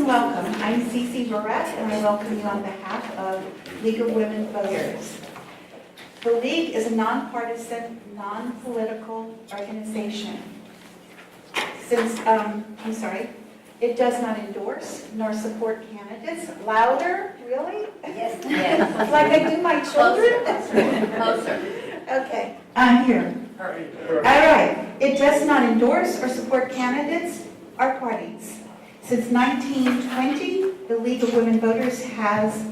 and welcome. I'm Cece Barrett, and I welcome you on behalf of League of Women Voters. The League is a nonpartisan, non-political organization. It does not endorse nor support candidates. Louder, really? Yes. Like I do my children? Closer. Okay, I'm here. All right. It does not endorse or support candidates or parties. Since 1920, the League of Women Voters has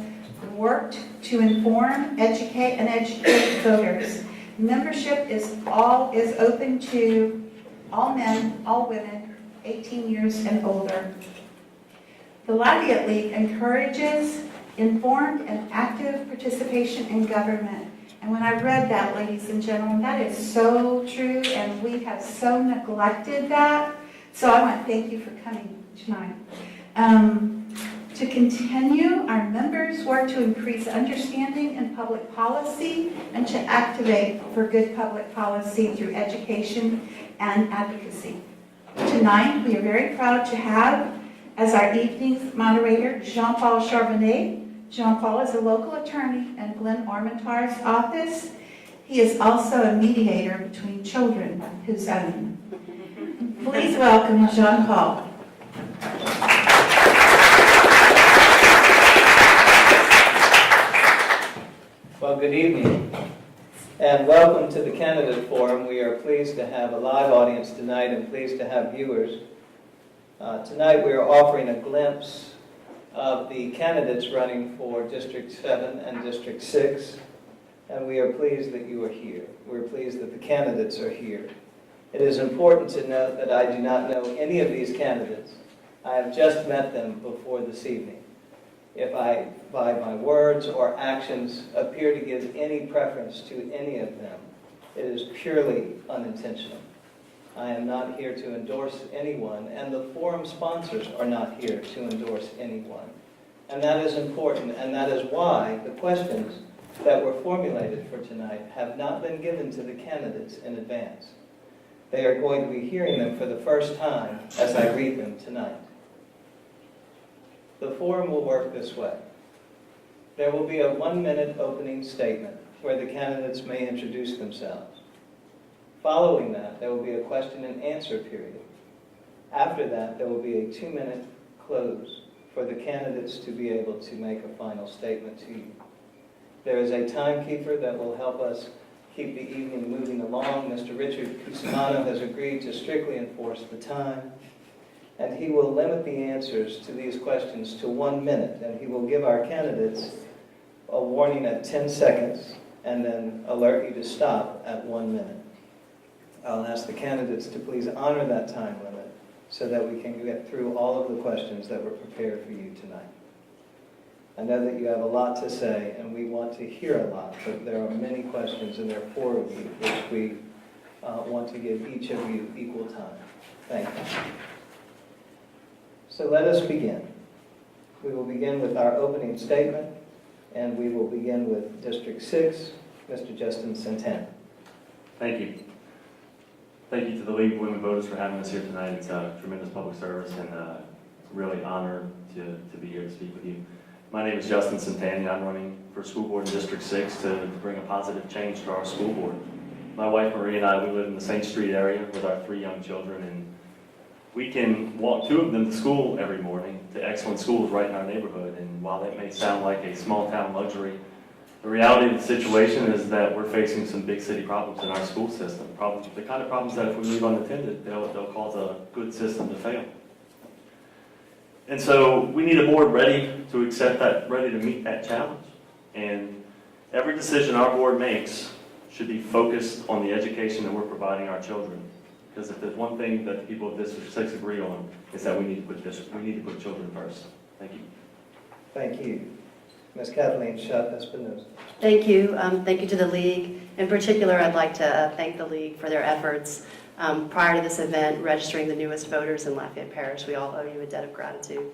worked to inform, educate voters. Membership is open to all men, all women, 18 years and older. The Lafayette League encourages informed and active participation in government. And when I read that, ladies and gentlemen, that is so true, and we have so neglected that. So I want to thank you for coming tonight. To continue, our members work to increase understanding in public policy and to activate for good public policy through education and advocacy. Tonight, we are very proud to have as our evening's moderator, Jean-Paul Charbonnet. Jean-Paul is a local attorney in Glenn Armentar's office. He is also a mediator between children whose own. Please welcome Jean-Paul. Well, good evening, and welcome to the Candidate Forum. We are pleased to have a live audience tonight and pleased to have viewers. Tonight we are offering a glimpse of the candidates running for District 7 and District 6, and we are pleased that you are here. We're pleased that the candidates are here. It is important to note that I do not know any of these candidates. I have just met them before this evening. If I, by my words or actions, appear to give any preference to any of them, it is purely unintentional. I am not here to endorse anyone, and the forum sponsors are not here to endorse anyone. And that is important, and that is why the questions that were formulated for tonight have not been given to the candidates in advance. They are going to be hearing them for the first time as I read them tonight. The forum will work this way. There will be a 1-minute opening statement where the candidates may introduce themselves. Following that, there will be a question and answer period. After that, there will be a 2-minute close for the candidates to be able to make a final statement to you. There is a timekeeper that will help us keep the evening moving along. Mr. Richard Cusimano has agreed to strictly enforce the time, and he will limit the answers to these questions to 1 minute, and he will give our candidates a warning at 10 seconds and then alert you to stop at 1 minute. I'll ask the candidates to please honor that time limit so that we can get through all of the questions that were prepared for you tonight. I know that you have a lot to say, and we want to hear a lot, but there are many questions, and there are 4 of you, which we want to give each of you equal time. Thank you. So let us begin. We will begin with our opening statement, and we will begin with District 6, Mr. Justin Santana. Thank you. Thank you to the League of Women Voters for having us here tonight. It's a tremendous public service, and really honored to be here to speak with you. My name is Justin Santana. I'm running for school board in District 6 to bring a positive change to our school board. My wife Marie and I, we live in the St. Street area with our 3 young children, and we can walk 2 of them to school every morning to excellent schools right in our neighborhood. And while that may sound like a small town luxury, the reality of the situation is that we're facing some big city problems in our school system. Problems, the kind of problems that if we leave unattended, they'll cause a good system to fail. And so we need a board ready to accept that, ready to meet that challenge. And every decision our board makes should be focused on the education that we're providing our children. Because if there's one thing that the people of District 6 agree on, is that we need to put children first. Thank you. Thank you. Ms. Kathleen Schott-Espinosa. Thank you. Thank you to the League. In particular, I'd like to thank the League for their efforts prior to this event, registering the newest voters in Lafayette Parish. We all owe you a debt of gratitude.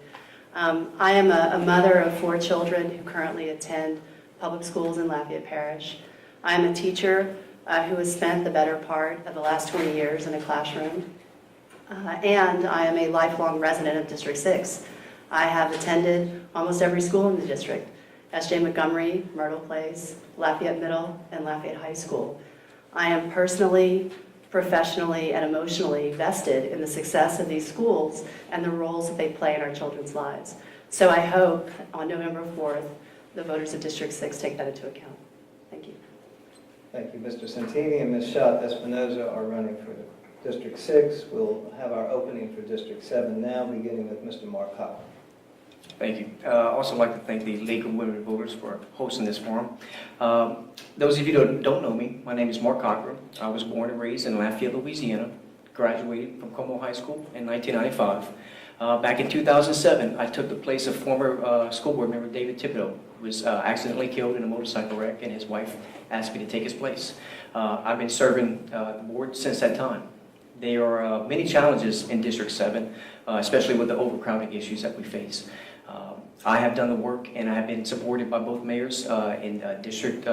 I am a mother of 4 children who currently attend public schools in Lafayette Parish. I am a teacher who has spent the better part of the last 20 years in a classroom. And I am a lifelong resident of District 6. I have attended almost every school in the district: S.J. Montgomery, Myrtle Place, Lafayette Middle, and Lafayette High School. I am personally, professionally, and emotionally vested in the success of these schools and the roles that they play in our children's lives. So I hope on November 4th, the voters of District 6 take that into account. Thank you. Thank you, Mr. Santini and Ms. Schott Espinoza are running for District 6. We'll have our opening for District 7 now, beginning with Mr. Mark Cochran. Thank you. I also like to thank the League of Women Voters for hosting this forum. Those of you that don't know me, my name is Mark Cochran. I was born and raised in Lafayette, Louisiana, graduated from Como High School in 1995. Back in 2007, I took the place of former school board member David Thibodeau, who was accidentally killed in a motorcycle wreck, and his wife asked me to take his place. I've been serving the board since that time. There are many challenges in District 7, especially with the overcrowding issues that we face. I have done the work, and I have been supported by both mayors in District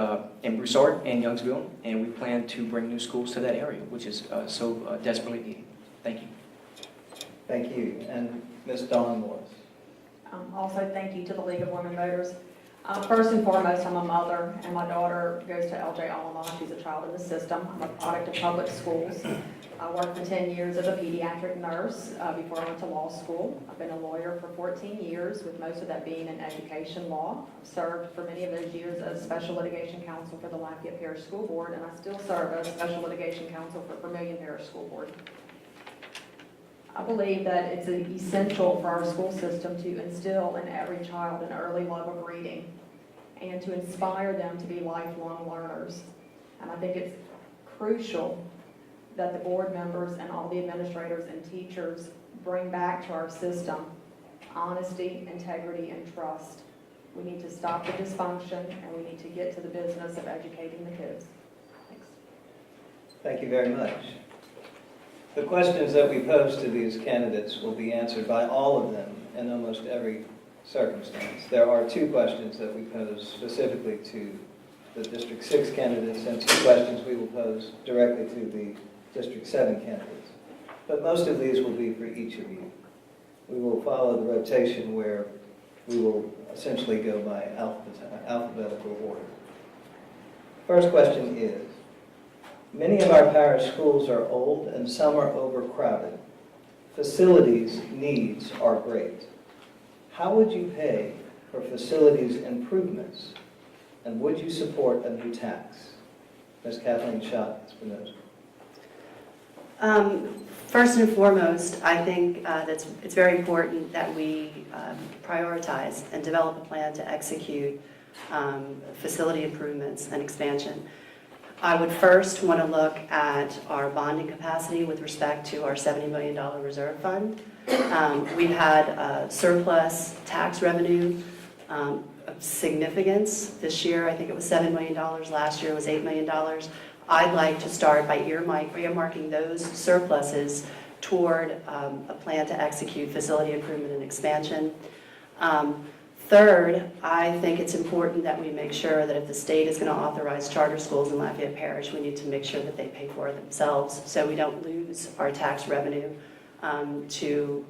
in Broussard and Youngsville, and we plan to bring new schools to that area, which is so desperately needed. Thank you. Thank you. And Ms. Dawn Morris. Also, thank you to the League of Women Voters. First and foremost, I'm a mother, and my daughter goes to LJ Alma. She's a child in the system. I'm a product of public schools. I worked for 10 years as a pediatric nurse before I went to law school. I've been a lawyer for 14 years, with most of that being in education law. I've served for many of those years as special litigation counsel for the Lafayette Parish School Board, and I still serve as special litigation counsel for Vermilion Parish School Board. I believe that it's essential for our school system to instill in every child an early love of reading and to inspire them to be lifelong learners. And I think it's crucial that the board members and all the administrators and teachers bring back to our system honesty, integrity, and trust. We need to stop the dysfunction, and we need to get to the business of educating the kids. Thanks. Thank you very much. The questions that we pose to these candidates will be answered by all of them in almost every circumstance. There are 2 questions that we pose specifically to the District 6 candidates and 2 questions we will pose directly to the District 7 candidates. But most of these will be for each of you. We will follow the rotation where we will essentially go by alphabetical order. First question is, many of our parish schools are old and some are overcrowded. Facilities needs are great. How would you pay for facilities improvements? And would you support a new tax? Ms. Kathleen Schott Espinoza. First and foremost, I think that it's very important that we prioritize and develop a plan to execute facility improvements and expansion. I would first want to look at our bonding capacity with respect to our $70 million reserve fund. We've had surplus tax revenue of significance this year. I think it was $7 million. Last year it was $8 million. I'd like to start by earmarking those surpluses toward a plan to execute facility improvement and expansion. Third, I think it's important that we make sure that if the state is going to authorize charter schools in Lafayette Parish, we need to make sure that they pay for it themselves so we don't lose our tax revenue to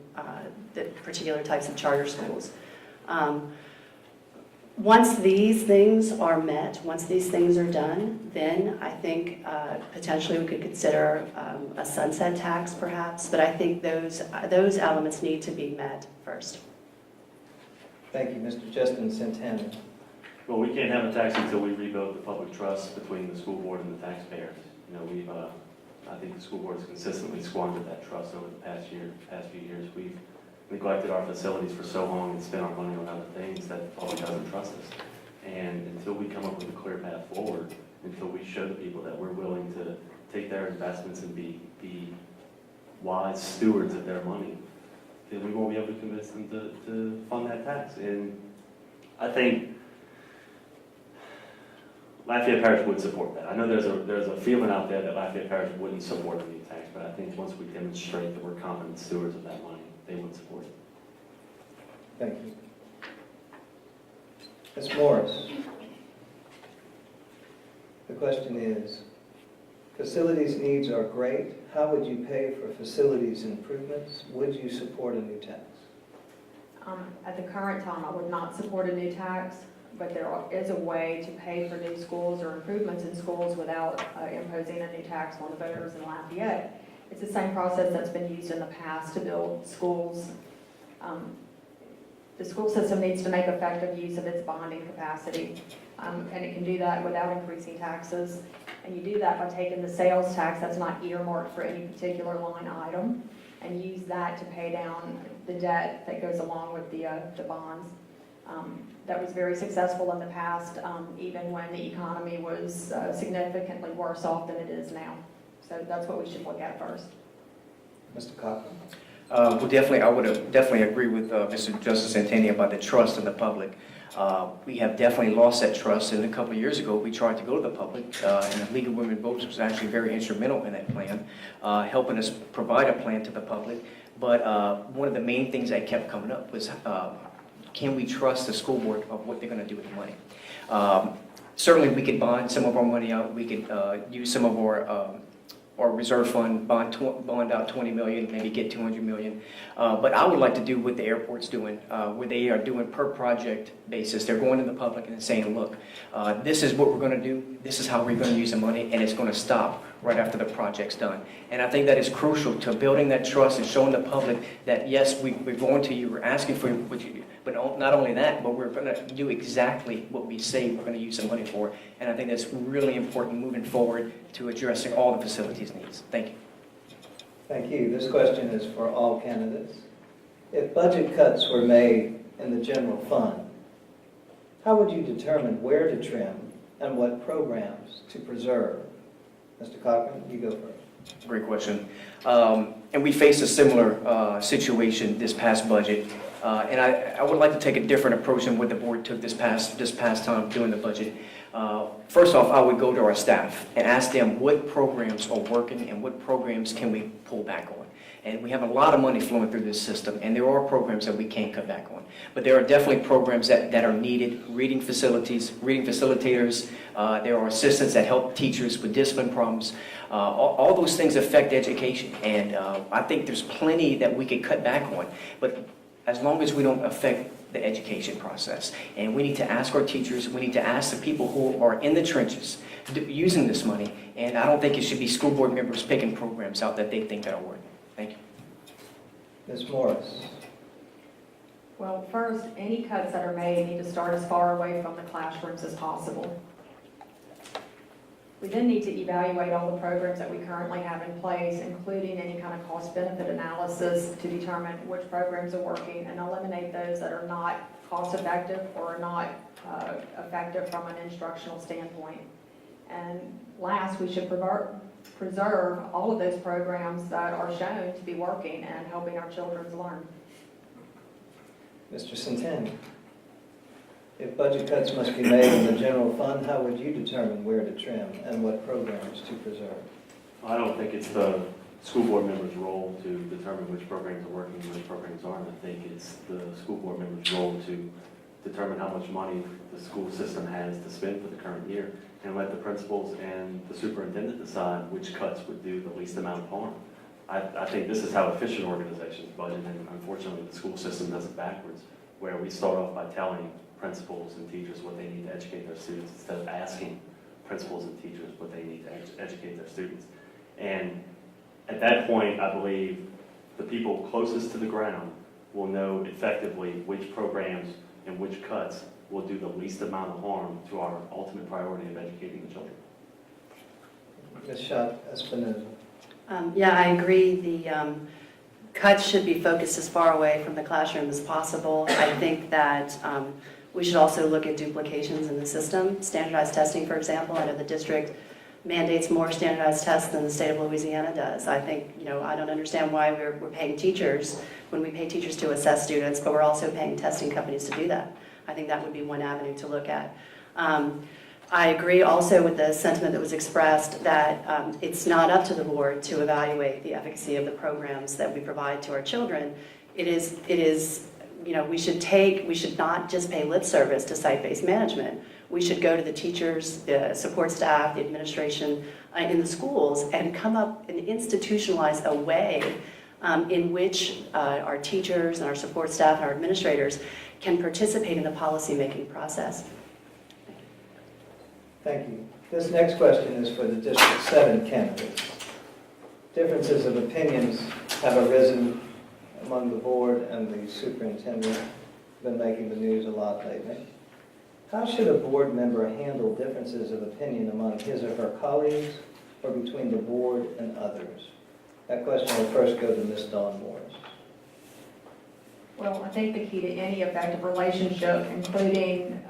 the particular types of charter schools. Once these things are met, once these things are done, then I think potentially we could consider a sunset tax perhaps, but I think those elements need to be met first. Thank you, Mr. Justin Santana. Well, we can't have a tax until we rebuild the public trust between the school board and the taxpayers. You know, I think the school board has consistently squandered that trust over the past few years. We've neglected our facilities for so long and spent our money on other things that the public doesn't trust us. And until we come up with a clear path forward, until we show the people that we're willing to take their investments and be wise stewards of their money, then we won't be able to convince them to fund that tax. And I think Lafayette Parish would support that. I know there's a feeling out there that Lafayette Parish wouldn't support a new tax, but I think once we demonstrate that we're competent stewards of that money, they would support it. Thank you. Ms. Morris. The question is, facilities needs are great. How would you pay for facilities improvements? Would you support a new tax? At the current time, I would not support a new tax, but there is a way to pay for new schools or improvements in schools without imposing a new tax on the voters in Lafayette. It's the same process that's been used in the past to build schools. The school system needs to make effective use of its bonding capacity, and it can do that without increasing taxes. And you do that by taking the sales tax that's not earmarked for any particular line item and use that to pay down the debt that goes along with the bonds. That was very successful in the past, even when the economy was significantly worse off than it is now. So that's what we should look at first. Mr. Cochran? Well, definitely, I would definitely agree with Mr. Justice Santana about the trust in the public. We have definitely lost that trust, and a couple of years ago, we tried to go to the public, and the League of Women Voters was actually very instrumental in that plan, helping us provide a plan to the public. But one of the main things that kept coming up was, can we trust the school board of what they're going to do with the money? Certainly, we could bond some of our money out. We could use some of our reserve fund, bond out 20 million, maybe get 200 million. But I would like to do what the airport's doing, where they are doing per project basis. They're going to the public and saying, look, this is what we're going to do, this is how we're going to use the money, and it's going to stop right after the project's done. And I think that is crucial to building that trust and showing the public that, yes, we're going to you, we're asking for what you do. But not only that, but we're going to do exactly what we say we're going to use the money for. And I think that's really important moving forward to addressing all the facilities needs. Thank you. Thank you. This question is for all candidates. If budget cuts were made in the general fund, how would you determine where to trim and what programs to preserve? Mr. Cochran, you go first. Great question. And we faced a similar situation this past budget. And I would like to take a different approach than what the board took this past time doing the budget. First off, I would go to our staff and ask them what programs are working and what programs can we pull back on. And we have a lot of money flowing through this system, and there are programs that we can't cut back on. But there are definitely programs that are needed, reading facilities, reading facilitators. There are assistants that help teachers with discipline problems. All those things affect education, and I think there's plenty that we could cut back on. But as long as we don't affect the education process. And we need to ask our teachers, we need to ask the people who are in the trenches using this money, and I don't think it should be school board members picking programs out that they think that are working. Thank you. Ms. Morris? Well, first, any cuts that are made need to start as far away from the classrooms as possible. We then need to evaluate all the programs that we currently have in place, including any kind of cost-benefit analysis to determine which programs are working and eliminate those that are not cost-effective or are not effective from an instructional standpoint. And last, we should preserve all of those programs that are shown to be working and helping our children learn. Mr. Centennial? If budget cuts must be made in the general fund, how would you determine where to trim and what programs to preserve? I don't think it's the school board member's role to determine which programs are working and which programs aren't. I think it's the school board member's role to determine how much money the school system has to spend for the current year and let the principals and the superintendent decide which cuts would do the least amount of harm. I think this is how efficient organizations budget, and unfortunately the school system does it backwards, where we start off by telling principals and teachers what they need to educate their students instead of asking principals and teachers what they need to educate their students. And at that point, I believe the people closest to the ground will know effectively which programs and which cuts will do the least amount of harm to our ultimate priority of educating the children. Ms. Schott-Espinoza? Yeah, I agree. The cuts should be focused as far away from the classroom as possible. I think that we should also look at duplications in the system. Standardized testing, for example, I know the district mandates more standardized tests than the state of Louisiana does. I think, I don't understand why we're paying teachers when we pay teachers to assess students, but we're also paying testing companies to do that. I think that would be one avenue to look at. I agree also with the sentiment that was expressed that it's not up to the board to evaluate the efficacy of the programs that we provide to our children. It is, we should not just pay lip service to site-based management. We should go to the teachers, the support staff, the administration in the schools and come up and institutionalize a way in which our teachers and our support staff and our administrators can participate in the policymaking process. Thank you. This next question is for the District 7 candidates. Differences of opinions have arisen among the board and the superintendent. Been making the news a lot lately. How should a board member handle differences of opinion among his or her colleagues or between the board and others? That question will first go to Ms. Dawn Morris. Well, I think the key to any effective relationship, including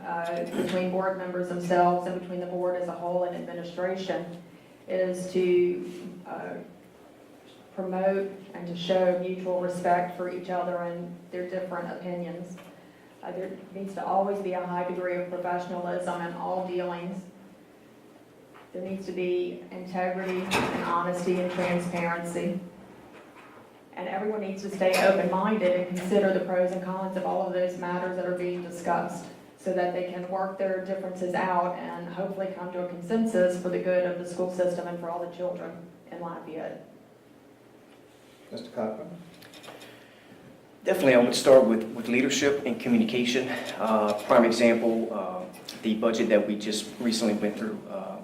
between board members themselves and between the board as a whole and administration, is to promote and to show mutual respect for each other and their different opinions. There needs to always be a high degree of professionalism in all dealings. There needs to be integrity and honesty and transparency. And everyone needs to stay open-minded and consider the pros and cons of all of those matters that are being discussed so that they can work their differences out and hopefully come to a consensus for the good of the school system and for all the children in Lafayette. Mr. Cochran? Definitely, I would start with leadership and communication. Prime example, the budget that we just recently went through,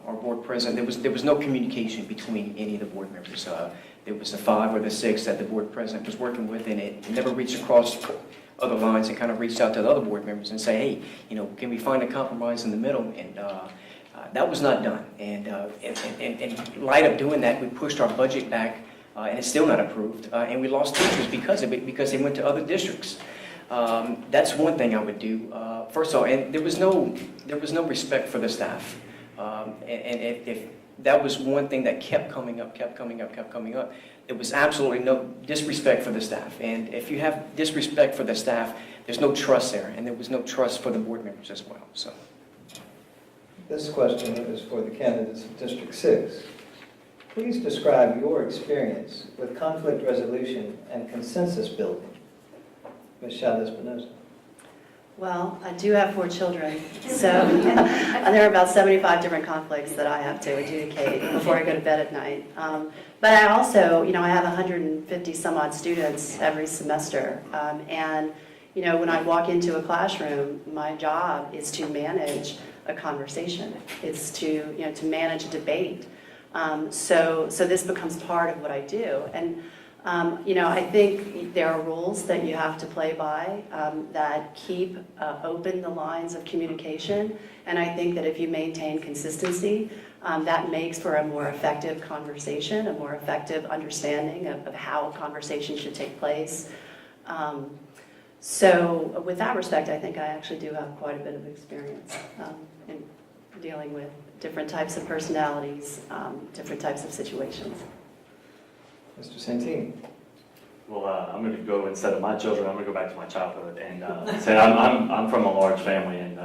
our board president, there was no communication between any of the board members. There was the 5 or the 6 that the board president was working with, and it never reached across other lines and kind of reached out to the other board members and say, hey, you know, can we find a compromise in the middle? And that was not done. And in light of doing that, we pushed our budget back, and it's still not approved. And we lost teachers because of it, because they went to other districts. That's one thing I would do. First of all, and there was no respect for the staff. If that was one thing that kept coming up. There was absolutely no disrespect for the staff. And if you have disrespect for the staff, there's no trust there. And there was no trust for the board members as well. So, This question is for the candidates of District 6. Please describe your experience with conflict resolution and consensus building. Ms. Chavez-Espinosa. Well, I do have 4 children, so there are about 75 different conflicts that I have to adjudicate before I go to bed at night. But I also, I have 150 some odd students every semester, and when I walk into a classroom, my job is to manage a conversation. It's to manage a debate. So this becomes part of what I do, and I think there are rules that you have to play by that keep open the lines of communication, and I think that if you maintain consistency, that makes for a more effective conversation, a more effective understanding of how a conversation should take place. So with that respect, I think I actually do have quite a bit of experience in dealing with different types of personalities, different types of situations. Mr. Santini. Well, I'm going to go, instead of my children, I'm going to go back to my childhood and say I'm from a large family, and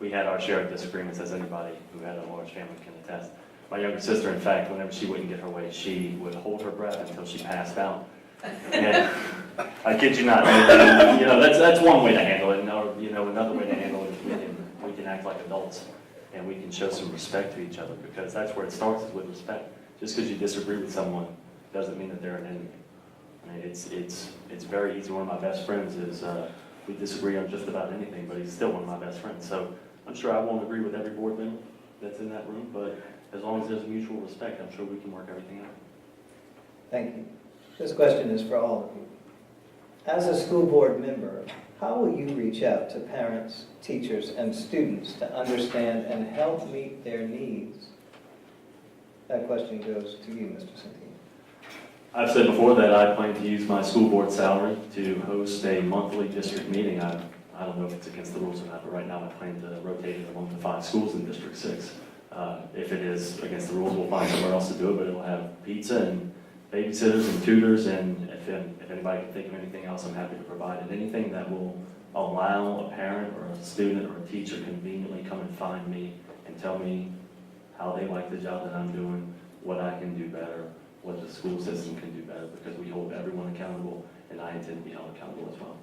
we had our share of disagreements, as anybody who had a large family can attest. My younger sister, in fact, whenever she wouldn't get her way, she would hold her breath until she passed out. And I kid you not, that's one way to handle it. Another way to handle it is we can act like adults, and we can show some respect to each other, because that's where it starts, is with respect. Just because you disagree with someone doesn't mean that they're an enemy. I mean, it's very easy. One of my best friends is, we disagree on just about anything, but he's still one of my best friends. So I'm sure I won't agree with every board member that's in that room, but as long as there's mutual respect, I'm sure we can work everything out. Thank you. This question is for all of you. As a school board member, how will you reach out to parents, teachers, and students to understand and help meet their needs? That question goes to you, Mr. Santini. I've said before that I plan to use my school board salary to host a monthly district meeting. I don't know if it's against the rules or not, but right now I plan to rotate it among the 5 schools in District 6. If it is against the rules, we'll find somewhere else to do it, but it'll have pizza and babysitters and tutors, and if anybody can think of anything else, I'm happy to provide it. Anything that will allow a parent or a student or a teacher conveniently come and find me and tell me how they like the job that I'm doing, what I can do better, what the school system can do better, because we hold everyone accountable, and I intend to be held accountable as well.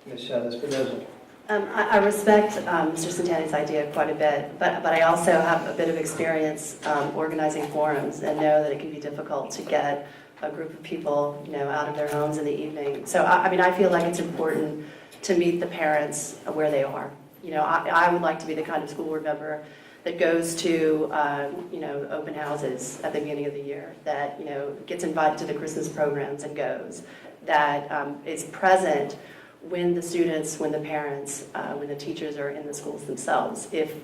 Ms. Chavez-Espinosa. I respect Mr. Centani's idea quite a bit, but I also have a bit of experience organizing forums and know that it can be difficult to get a group of people, out of their homes in the evening. So, I mean, I feel like it's important to meet the parents where they are. I would like to be the kind of school board member that goes to, open houses at the beginning of the year, that, gets invited to the Christmas programs and goes, that is present when the students, when the parents, when the teachers are in the schools themselves, if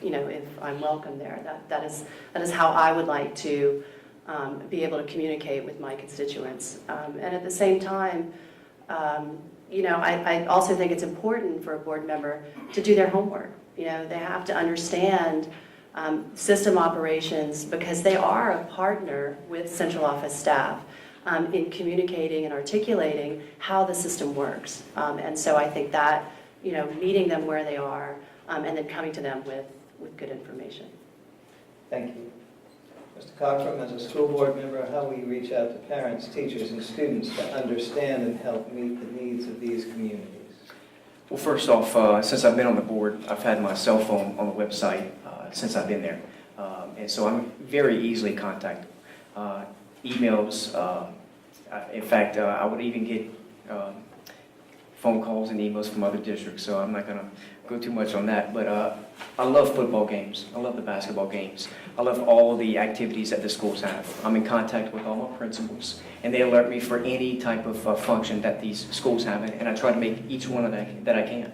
I'm welcome there. That is how I would like to be able to communicate with my constituents. And at the same time, I also think it's important for a board member to do their homework. They have to understand system operations, because they are a partner with central office staff in communicating and articulating how the system works. And so I think that, meeting them where they are and then coming to them with good information. Thank you. Mr. Cockrum, as a school board member, how will you reach out to parents, teachers, and students to understand and help meet the needs of these communities? Well, first off, since I've been on the board, I've had my cell phone on the website since I've been there. And so I'm very easily contacted. Emails, in fact, I would even get phone calls and emails from other districts, so I'm not going to go too much on that. But I love football games. I love the basketball games. I love all the activities that the schools have. I'm in contact with all my principals, and they alert me for any type of function that these schools have, and I try to make each one of them that I can.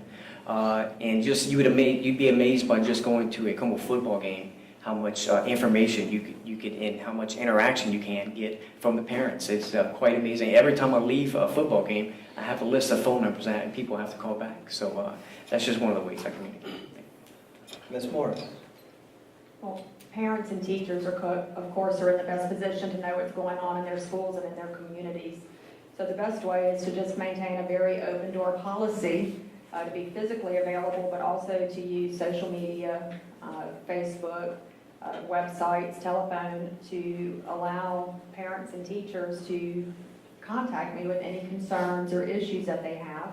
And just you'd be amazed by just going to a Como football game, how much information you get and how much interaction you can get from the parents. It's quite amazing. Every time I leave a football game, I have a list of phone numbers and people have to call back. So that's just one of the ways I communicate. Ms. Morris? Well, parents and teachers of course are in the best position to know what's going on in their schools and in their communities. So the best way is to just maintain a very open door policy, to be physically available, but also to use social media, Facebook, websites, telephone, to allow parents and teachers to contact me with any concerns or issues that they have,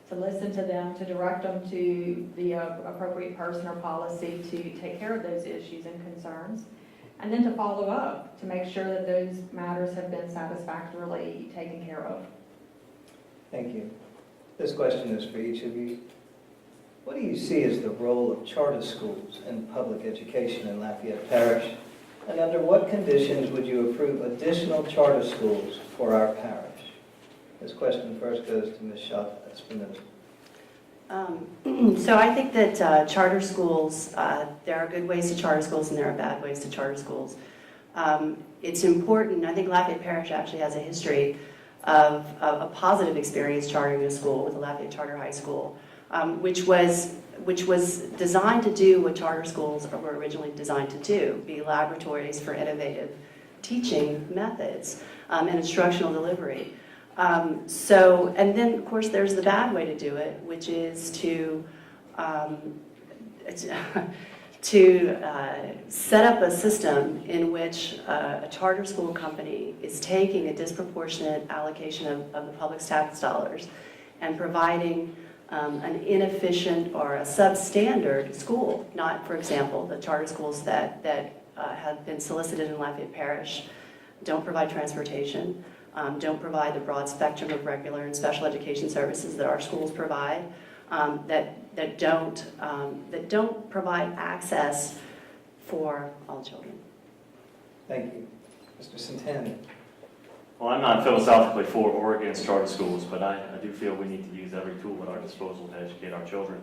to listen to them, to direct them to the appropriate person or policy to take care of those issues and concerns, and then to follow up to make sure that those matters have been satisfactorily taken care of. Thank you. This question is for each of you. What do you see as the role of charter schools in public education in Lafayette Parish? And under what conditions would you approve additional charter schools for our parish? This question first goes to Ms. Espinosa. So I think that charter schools, there are good ways to charter schools and there are bad ways to charter schools. It's important, I think Lafayette Parish actually has a history of a positive experience chartering a school with the Lafayette Charter High School, which was designed to do what charter schools were originally designed to do, be laboratories for innovative teaching methods and instructional delivery. And then of course there's the bad way to do it, which is to set up a system in which a charter school company is taking a disproportionate allocation of the public's tax dollars and providing an inefficient or a substandard school. Not, for example, the charter schools that have been solicited in Lafayette Parish don't provide transportation, don't provide the broad spectrum of regular and special education services that our schools provide, that don't provide access for all children. Thank you. Mr. Centani. Well, I'm not philosophically for or against charter schools, but I do feel we need to use every tool at our disposal to educate our children.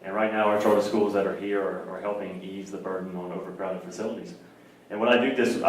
And right now, our charter schools that are here are helping ease the burden on overcrowded facilities. And what I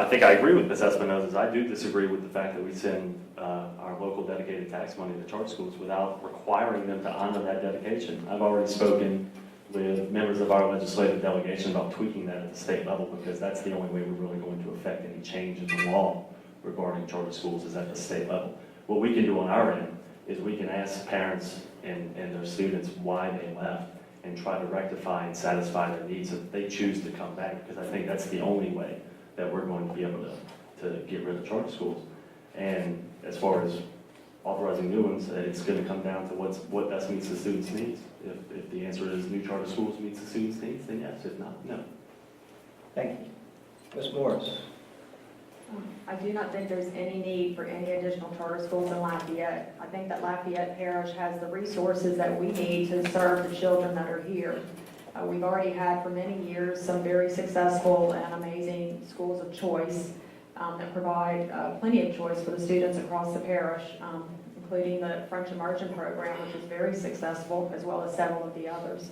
think I agree with Ms. Espinosa, I do disagree with the fact that we send our local dedicated tax money to charter schools without requiring them to honor that dedication. I've already spoken with members of our legislative delegation about tweaking that at the state level, because that's the only way we're really going to affect any change in the law regarding charter schools is at the state level. What we can do on our end is we can ask parents and their students why they left and try to rectify and satisfy their needs if they choose to come back, because I think that's the only way that we're going to be able to get rid of charter schools. And as far as authorizing new ones, it's going to come down to what best meets the students' needs. If the answer is new charter schools meets the students' needs, then yes. If not, no. Thank you. Ms. Morris? I do not think there's any need for any additional charter schools in Lafayette. I think that Lafayette Parish has the resources that we need to serve the children that are here. We've already had for many years some very successful and amazing schools of choice that provide plenty of choice for the students across the parish, including the French Immersion Program, which is very successful, as well as several of the others.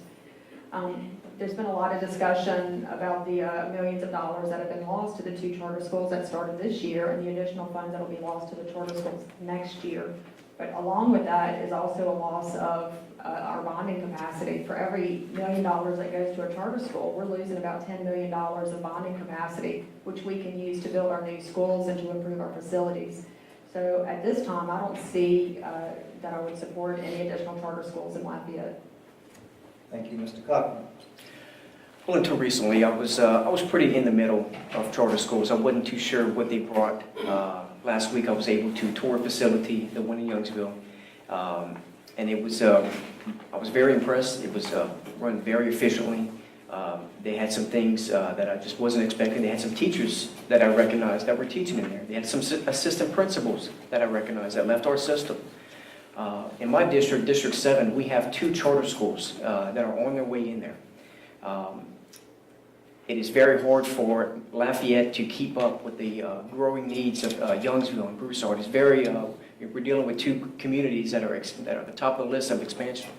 There's been a lot of discussion about the millions of dollars that have been lost to the 2 charter schools that started this year and the additional funds that will be lost to the charter schools next year. But along with that is also a loss of our bonding capacity. For every $1 million that goes to a charter school, we're losing about $10 million of bonding capacity, which we can use to build our new schools and to improve our facilities. So at this time, I don't see that I would support any additional charter schools in Lafayette. Thank you, Mr. Cochran. Well, until recently, I was pretty in the middle of charter schools. I wasn't too sure what they brought. Last week, I was able to tour a facility, the one in Youngsville, and it was. I was very impressed. It was run very efficiently. They had some things that I just wasn't expecting. They had some teachers that I recognized that were teaching in there. They had some assistant principals that I recognized that left our system. In my district, District 7, we have 2 charter schools that are on their way in there. It is very hard for Lafayette to keep up with the growing needs of Youngsville and Broussard. It's very, we're dealing with 2 communities that are at the top of the list of expansion.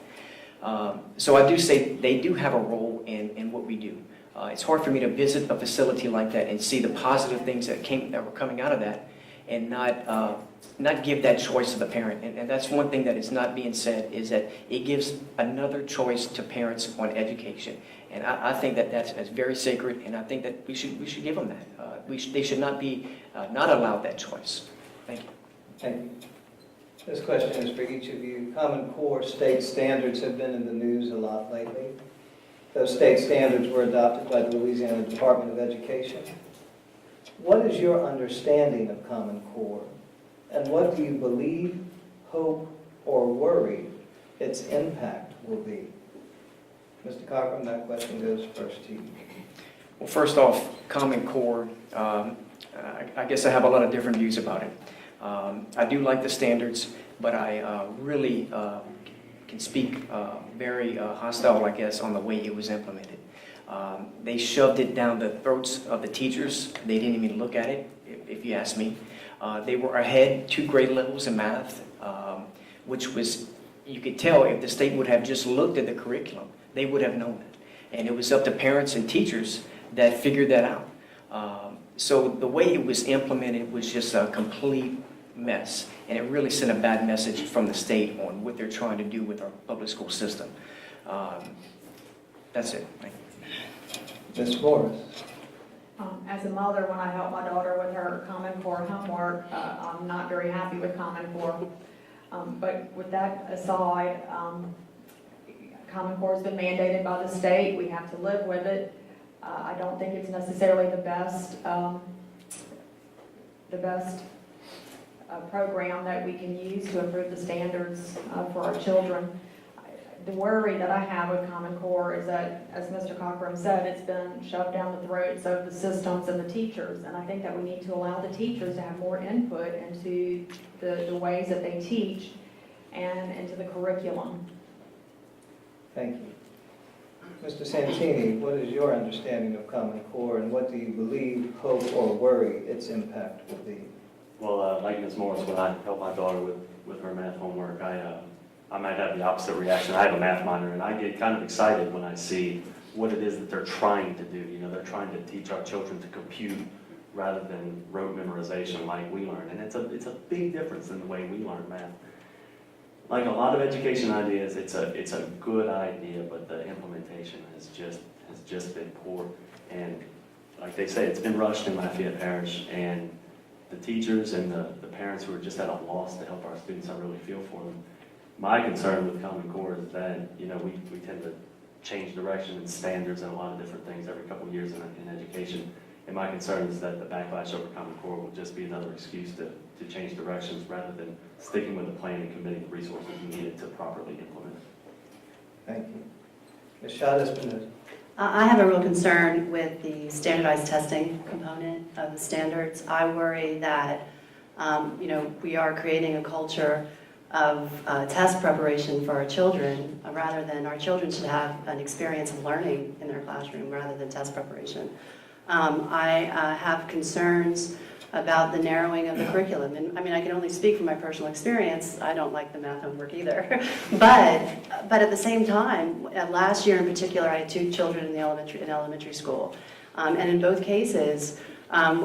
So I do say they do have a role in what we do. It's hard for me to visit a facility like that and see the positive things that were coming out of that, and not give that choice to the parent. And that's one thing that is not being said, is that it gives another choice to parents on education. And I think that that's very sacred, and I think that we should give them that. They should not be not allowed that choice. Thank you. Thank you. This question is for each of you. Common Core state standards have been in the news a lot lately. Those state standards were adopted by the Louisiana Department of Education. What is your understanding of Common Core? And what do you believe, hope, or worry its impact will be? Mr. Cochran, that question goes first to you. Well, first off, Common Core, I guess I have a lot of different views about it. I do like the standards, but I really can speak very hostile, I guess, on the way it was implemented. They shoved it down the throats of the teachers. They didn't even look at it, if you ask me. They were ahead 2 grade levels in math, which was, you could tell if the state would have just looked at the curriculum, they would have known it. And it was up to parents and teachers that figured that out. So the way it was implemented was just a complete mess. And it really sent a bad message from the state on what they're trying to do with our public school system. That's it. Thank you. Ms. Morris. As a mother, when I help my daughter with her Common Core homework, I'm not very happy with Common Core. But with that aside, Common Core has been mandated by the state. We have to live with it. I don't think it's necessarily the best program that we can use to improve the standards for our children. The worry that I have with Common Core is that, as Mr. Cochran said, it's been shoved down the throats of the systems and the teachers. And I think that we need to allow the teachers to have more input into the ways that they teach and into the curriculum. Thank you. Mr. Santini, what is your understanding of Common Core, and what do you believe, hope, or worry its impact will be? Well, like Ms. Morris, when I help my daughter with her math homework, I might have the opposite reaction. I have a math minor, and I get kind of excited when I see what it is that they're trying to do. You know, they're trying to teach our children to compute rather than rote memorization like we learn. And it's a big difference in the way we learn math. Like a lot of education ideas, it's a good idea, but the implementation has just been poor. And like they say, it's been rushed in Lafayette Parish, and the teachers and the parents who are just at a loss to help our students, I really feel for them. My concern with Common Core is that, you know, we tend to change direction and standards and a lot of different things every couple of years in education. And my concern is that the backlash over Common Core will just be another excuse to change directions rather than sticking with the plan and committing the resources needed to properly implement it. Thank you. Ms. Chavez-Benitez. I have a real concern with the standardized testing component of the standards. I worry that, we are creating a culture of test preparation for our children, rather than our children should have an experience of learning in their classroom rather than test preparation. I have concerns about the narrowing of the curriculum. And I can only speak from my personal experience. I don't like the math homework either. but at the same time, last year in particular, I had 2 children in elementary school. And in both cases,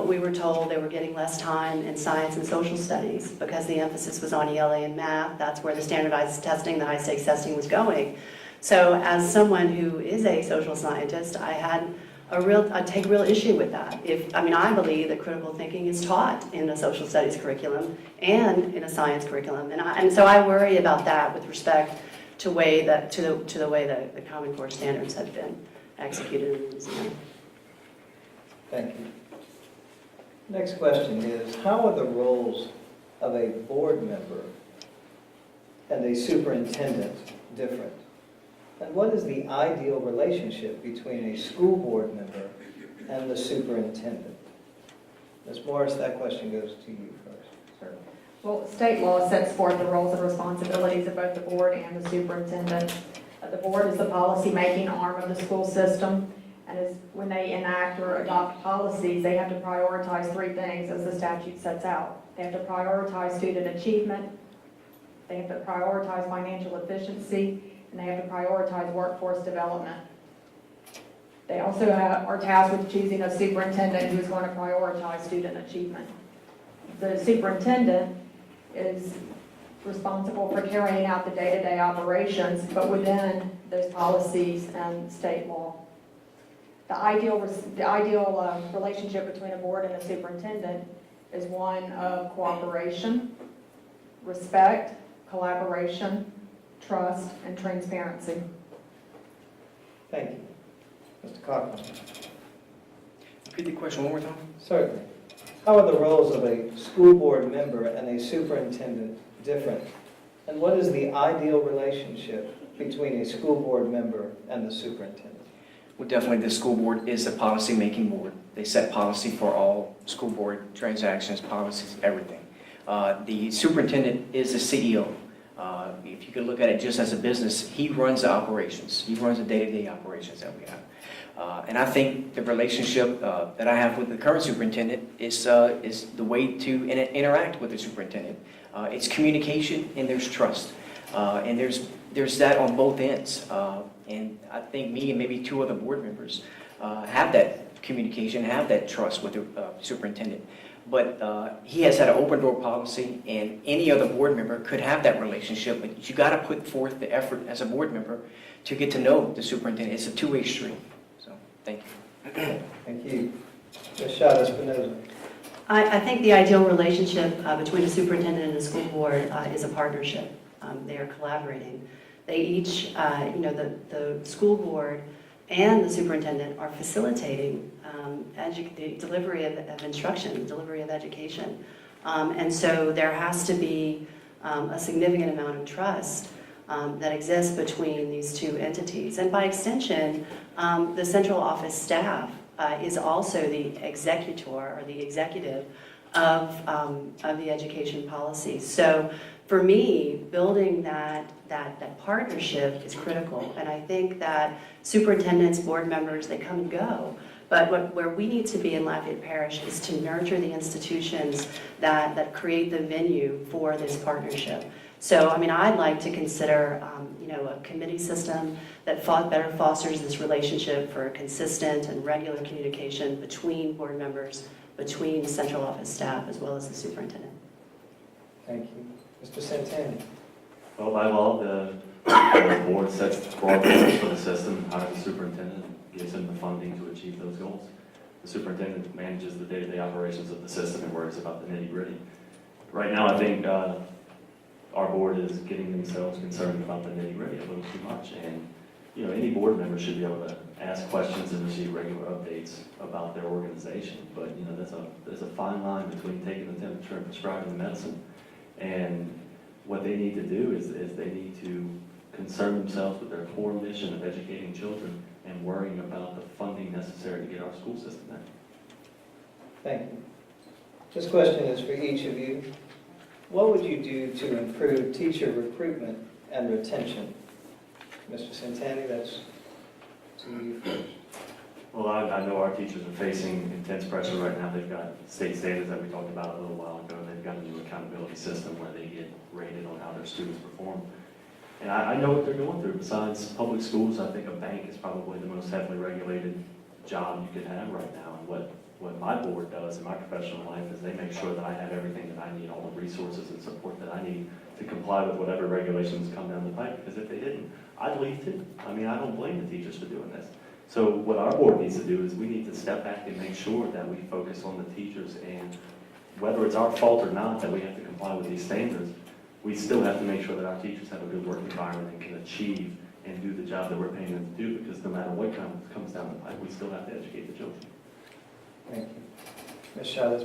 we were told they were getting less time in science and social studies because the emphasis was on ELA and math. That's where the standardized testing, the high-stakes testing was going. So as someone who is a social scientist, I take real issue with that. I believe that critical thinking is taught in a social studies curriculum and in a science curriculum, and so I worry about that with respect to the way that the Common Core standards have been executed in Louisiana. Thank you. Next question is, how are the roles of a board member and a superintendent different? And what is the ideal relationship between a school board member and the superintendent? Ms. Morris, that question goes to you first. Sure. Well, state law sets forth the roles and responsibilities of both the board and the superintendent. The board is the policy-making arm of the school system, and when they enact or adopt policies, they have to prioritize 3 things as the statute sets out. They have to prioritize student achievement, they have to prioritize financial efficiency, and they have to prioritize workforce development. They also are tasked with choosing a superintendent who is going to prioritize student achievement. The superintendent is responsible for carrying out the day-to-day operations, but within those policies and state law. The ideal relationship between a board and a superintendent is one of cooperation, respect, collaboration, trust, and transparency. Thank you. Mr. Cochran. Repeat the question one more time. Certainly. How are the roles of a school board member and a superintendent different? And what is the ideal relationship between a school board member and the superintendent? Well, definitely the school board is a policy-making board. They set policy for all school board transactions, policies, everything. The superintendent is the CEO. If you could look at it just as a business, he runs the operations. He runs the day-to-day operations that we have. And I think the relationship that I have with the current superintendent is the way to interact with the superintendent. It's communication and there's trust. And there's that on both ends. And I think me and maybe 2 other board members have that communication, have that trust with the superintendent. But he has had an open door policy, and any other board member could have that relationship, but you got to put forth the effort as a board member to get to know the superintendent. It's a 2-way street. So, thank you. Thank you. Ms. Chavez-Benitez. I think the ideal relationship between a superintendent and a school board is a partnership. They are collaborating. They each, the school board and the superintendent are facilitating the delivery of instruction, delivery of education. And so there has to be a significant amount of trust that exists between these 2 entities. And by extension, the central office staff is also the executor or the executive of the education policy. So for me, building that partnership is critical. And I think that superintendents, board members, they come and go. But where we need to be in Lafayette Parish is to nurture the institutions that create the venue for this partnership. So, I'd like to consider, a committee system that better fosters this relationship for consistent and regular communication between board members, between central office staff, as well as the superintendent. Thank you. Mr. Santana. Well, by law, the board sets broad goals for the system, hires the superintendent, and gives him the funding to achieve those goals. The superintendent manages the day-to-day operations of the system and worries about the nitty-gritty. Right now, I think our board is getting themselves concerned about the nitty-gritty a little too much, and you know, any board member should be able to ask questions and receive regular updates about their organization. But, you know, there's a fine line between taking the temperature and prescribing the medicine. And what they need to do is they need to concern themselves with their core mission of educating children and worrying about the funding necessary to get our school system there. Thank you. This question is for each of you. What would you do to improve teacher recruitment and retention? Mr. Santani, that's to you first. Well, I know our teachers are facing intense pressure right now. They've got state standards that we talked about a little while ago. They've got a new accountability system where they get rated on how their students perform. And I know what they're going through. Besides public schools, I think a bank is probably the most heavily regulated job you could have right now. And what my board does in my professional life is they make sure that I have everything that I need, all the resources and support that I need to comply with whatever regulations come down the pipe. Because if they didn't, I'd leave too. I mean, I don't blame the teachers for doing this. So what our board needs to do is we need to step back and make sure that we focus on the teachers, and whether it's our fault or not that we have to comply with these standards, we still have to make sure that our teachers have a good work environment and can achieve and do the job that we're paying them to do, because no matter what comes down the pipe, we still have to educate the children. Thank you. Ms. Chavez.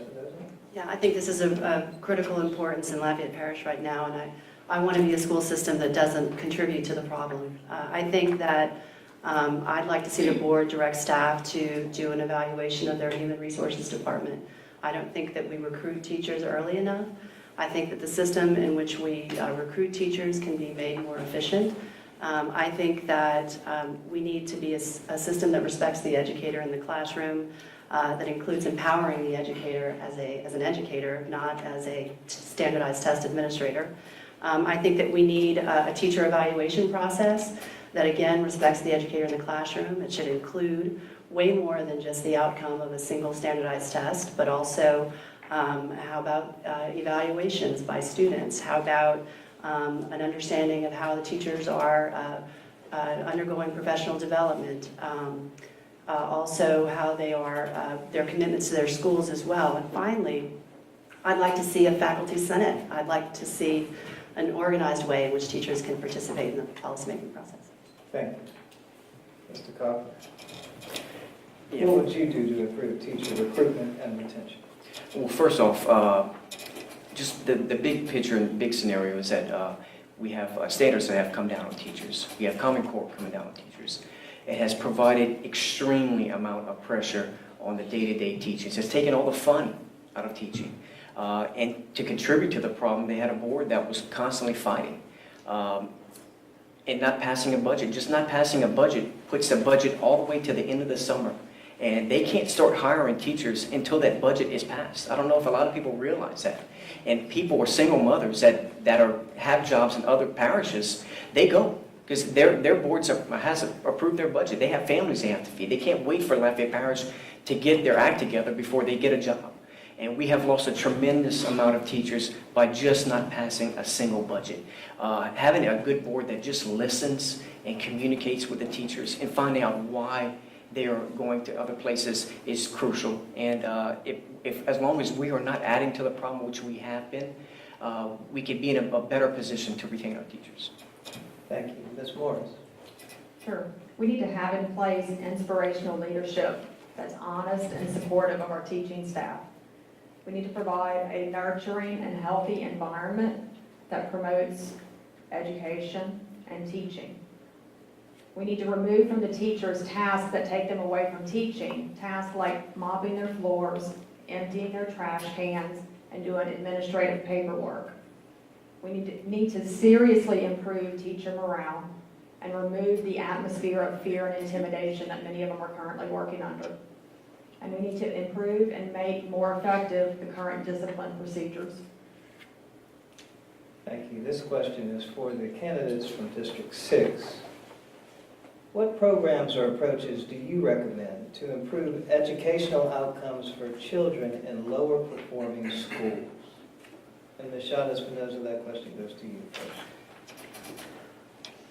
Yeah, I think this is of critical importance in Lafayette Parish right now, and I want to be a school system that doesn't contribute to the problem. I think that I'd like to see the board direct staff to do an evaluation of their human resources department. I don't think that we recruit teachers early enough. I think that the system in which we recruit teachers can be made more efficient. I think that we need to be a system that respects the educator in the classroom, that includes empowering the educator as an educator, not as a standardized test administrator. I think that we need a teacher evaluation process that, again, respects the educator in the classroom. It should include way more than just the outcome of a single standardized test, but also how about evaluations by students? How about an understanding of how the teachers are undergoing professional development? Also how they are, their commitments to their schools as well. And finally, I'd like to see a faculty senate. I'd like to see an organized way in which teachers can participate in the policymaking process. Thank you. Mr. Cochran. Yeah. What would you do to improve teacher recruitment and retention? Well, first off, just the big picture and big scenario is that we have standards that have come down on teachers. We have Common Core coming down on teachers. It has provided extremely amount of pressure on the day-to-day teaching. It's taken all the fun out of teaching. And to contribute to the problem, they had a board that was constantly fighting. And not passing a budget. Just not passing a budget puts the budget all the way to the end of the summer. And they can't start hiring teachers until that budget is passed. I don't know if a lot of people realize that. And people or single mothers that have jobs in other parishes, they go. Because their boards has approved their budget. They have families they have to feed. They can't wait for Lafayette Parish to get their act together before they get a job. And we have lost a tremendous amount of teachers by just not passing a single budget. Having a good board that just listens and communicates with the teachers and finding out why they are going to other places is crucial. And if as long as we are not adding to the problem, which we have been, we could be in a better position to retain our teachers. Thank you. Ms. Morris. Sure. We need to have in place inspirational leadership that's honest and supportive of our teaching staff. We need to provide a nurturing and healthy environment that promotes education and teaching. We need to remove from the teachers tasks that take them away from teaching, tasks like mopping their floors, emptying their trash cans, and doing administrative paperwork. We need to seriously improve teacher morale and remove the atmosphere of fear and intimidation that many of them are currently working under. And we need to improve and make more effective the current discipline procedures. Thank you. This question is for the candidates from District 6. What programs or approaches do you recommend to improve educational outcomes for children in lower performing schools? And Ms. Chavez-Espinoza, that question goes to you first.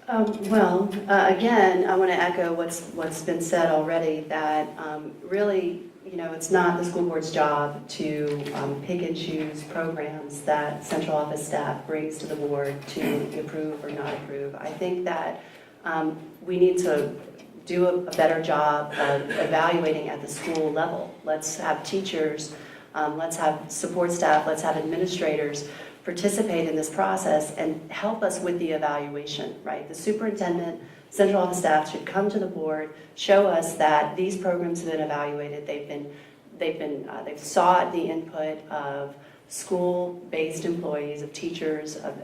Again, I want to echo what's been said already, that really, it's not the school board's job to pick and choose programs that central office staff brings to the board to approve or not approve. I think that We need to do a better job of evaluating at the school level. Let's have teachers, let's have support staff, let's have administrators participate in this process and help us with the evaluation, right? The superintendent, central office staff should come to the board, show us that these programs have been evaluated, they've sought the input of school-based employees, of teachers, of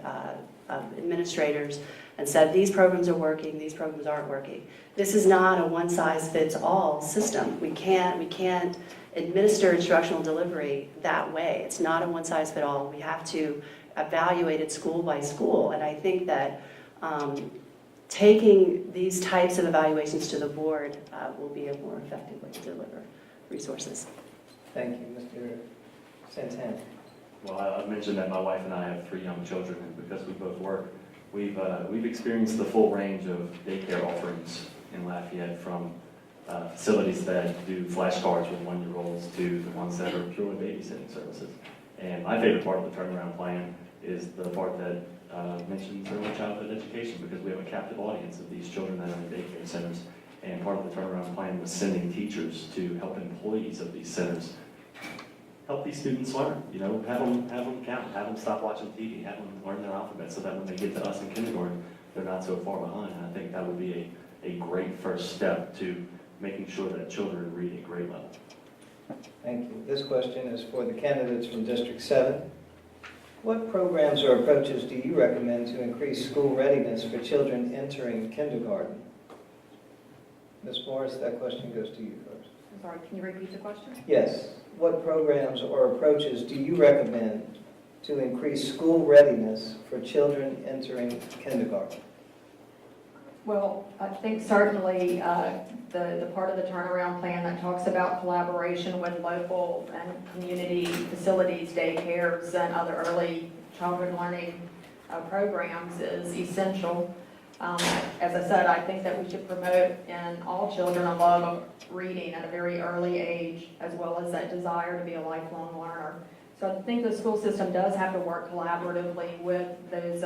administrators, and said these programs are working, these programs aren't working. This is not a one-size-fits-all system. We can't administer instructional delivery that way. It's not a one-size-fits-all. We have to evaluate it school by school, and I think that taking these types of evaluations to the board will be a more effective way to deliver resources. Thank you, Mr. Santana. Well, I've mentioned that my wife and I have 3 young children, and because we both work, we've experienced the full range of daycare offerings in Lafayette, from facilities that do flashcards with 1-year-olds to the ones that are purely babysitting services. And my favorite part of the turnaround plan is the part that mentions early childhood education, because we have a captive audience of these children that are in daycare centers. And part of the turnaround plan was sending teachers to help employees of these centers help these students learn. You know, have them count, have them stop watching TV, have them learn their alphabet, so that when they get to us in kindergarten, they're not so far behind. And I think that would be a great first step to making sure that children read at grade level. Thank you. This question is for the candidates from District 7. What programs or approaches do you recommend to increase school readiness for children entering kindergarten? Ms. Morris, that question goes to you first. I'm sorry, can you repeat the question? Yes. What programs or approaches do you recommend to increase school readiness for children entering kindergarten? Well, I think certainly the part of the turnaround plan that talks about collaboration with local and community facilities, daycares, and other early childhood learning programs is essential. As I said, I think that we should promote in all children a love of reading at a very early age, as well as that desire to be a lifelong learner. So I think the school system does have to work collaboratively with those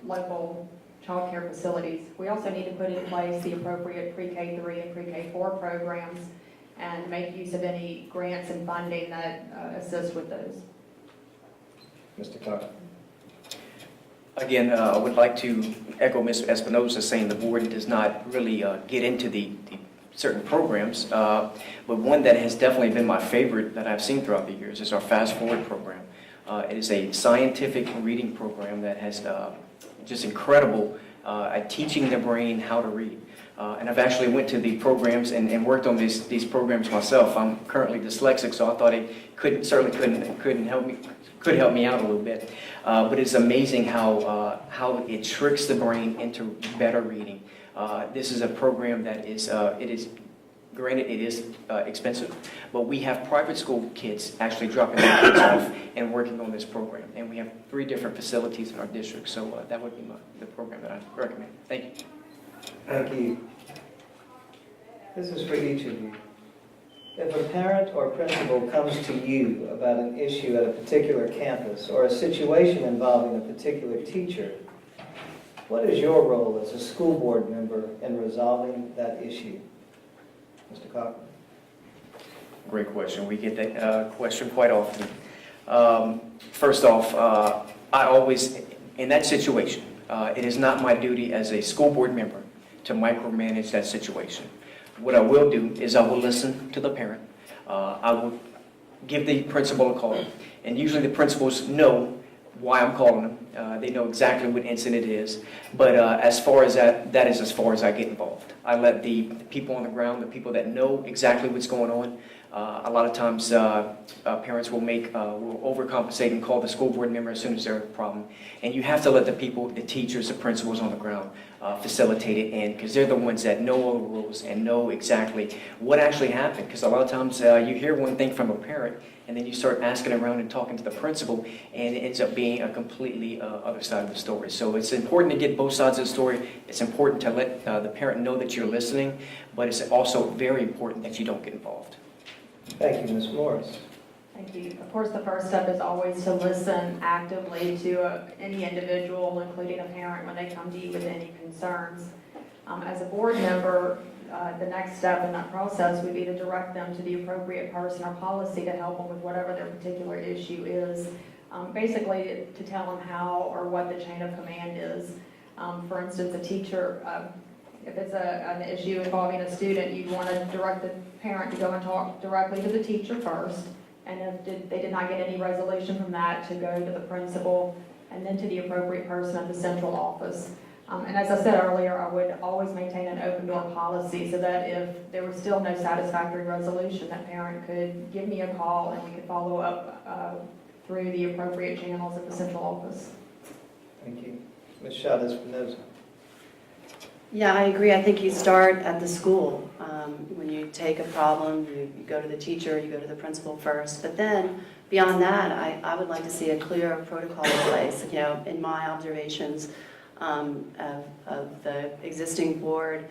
local child care facilities. We also need to put in place the appropriate pre-K3 and pre-K4 programs and make use of any grants and funding that assist with those. Mr. Carter. Again, I would like to echo Ms. Espinosa saying the board does not really get into the certain programs, but one that has definitely been my favorite that I've seen throughout the years is our Fast Forward program. It is a scientific reading program that has just incredible at teaching the brain how to read. And I've actually went to the programs and worked on these programs myself. I'm currently dyslexic, so I thought it could help me out a little bit. But it's amazing how it tricks the brain into better reading. This is a program that is granted it is expensive, but we have private school kids actually dropping their kids off and working on this program. And we have 3 different facilities in our district, so that would be the program that I recommend. Thank you. Thank you. This is for each of you. If a parent or principal comes to you about an issue at a particular campus or a situation involving a particular teacher, what is your role as a school board member in resolving that issue? Mr. Cochran. Great question. We get that question quite often. First off, I always, in that situation, it is not my duty as a school board member to micromanage that situation. What I will do is I will listen to the parent. I will give the principal a call. And usually the principals know why I'm calling them. They know exactly what incident it is. But as far as that is as far as I get involved. I let the people on the ground, the people that know exactly what's going on. A lot of times parents will overcompensate and call the school board member as soon as there's a problem. And you have to let the people, the teachers, the principals on the ground facilitate it in, because they're the ones that know all the rules and know exactly what actually happened. Because a lot of times you hear one thing from a parent, and then you start asking around and talking to the principal, and it ends up being a completely other side of the story. So it's important to get both sides of the story. It's important to let the parent know that you're listening, but it's also very important that you don't get involved. Thank you, Ms. Morris. Thank you. Of course, the first step is always to listen actively to any individual, including a parent, when they come to you with any concerns. As a board member, the next step in that process would be to direct them to the appropriate person or policy to help them with whatever their particular issue is. Basically, to tell them how or what the chain of command is. For instance, a teacher, if it's an issue involving a student, you'd want to direct the parent to go and talk directly to the teacher first. And if they did not get any resolution from that, to go to the principal and then to the appropriate person at the central office. And as I said earlier, I would always maintain an open door policy so that if there was still no satisfactory resolution, that parent could give me a call and we could follow up through the appropriate channels at the central office. Thank you. Ms. Chavez-Espinoza. Yeah, I agree. I think you start at the school. When you take a problem, you go to the teacher, you go to the principal first. But then, beyond that, I would like to see a clear protocol in place. You know, in my observations of the existing board,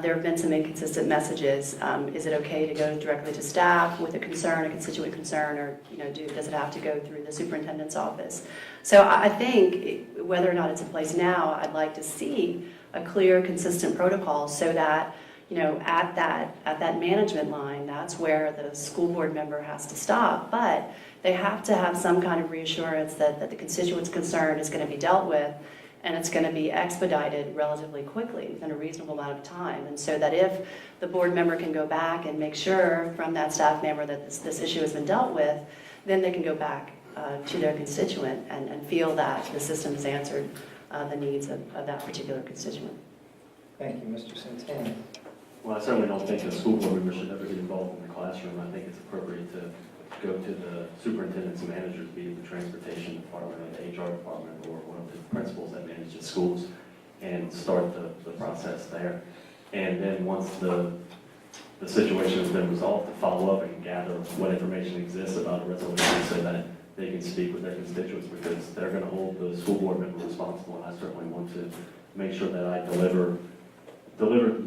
there have been some inconsistent messages. Is it okay to go directly to staff with a concern, a constituent concern, or does it have to go through the superintendent's office? So I think whether or not it's in place now, I'd like to see a clear, consistent protocol so that at that management line, that's where the school board member has to stop. But they have to have some kind of reassurance that the constituent's concern is going to be dealt with, and it's going to be expedited relatively quickly within a reasonable amount of time. And so that if the board member can go back and make sure from that staff member that this issue has been dealt with, then they can go back to their constituent and feel that the system has answered the needs of that particular constituent. Thank you, Mr. Santana. Well, I certainly don't think a school board member should ever get involved in the classroom. I think it's appropriate to go to the superintendents and managers, be it the transportation department or the HR department or one of the principals that manage the schools, and start the process there. And then once the situation has been resolved, to follow up and gather what information exists about a resolution so that they can speak with their constituents, because they're going to hold the school board member responsible, and I certainly want to make sure that I deliver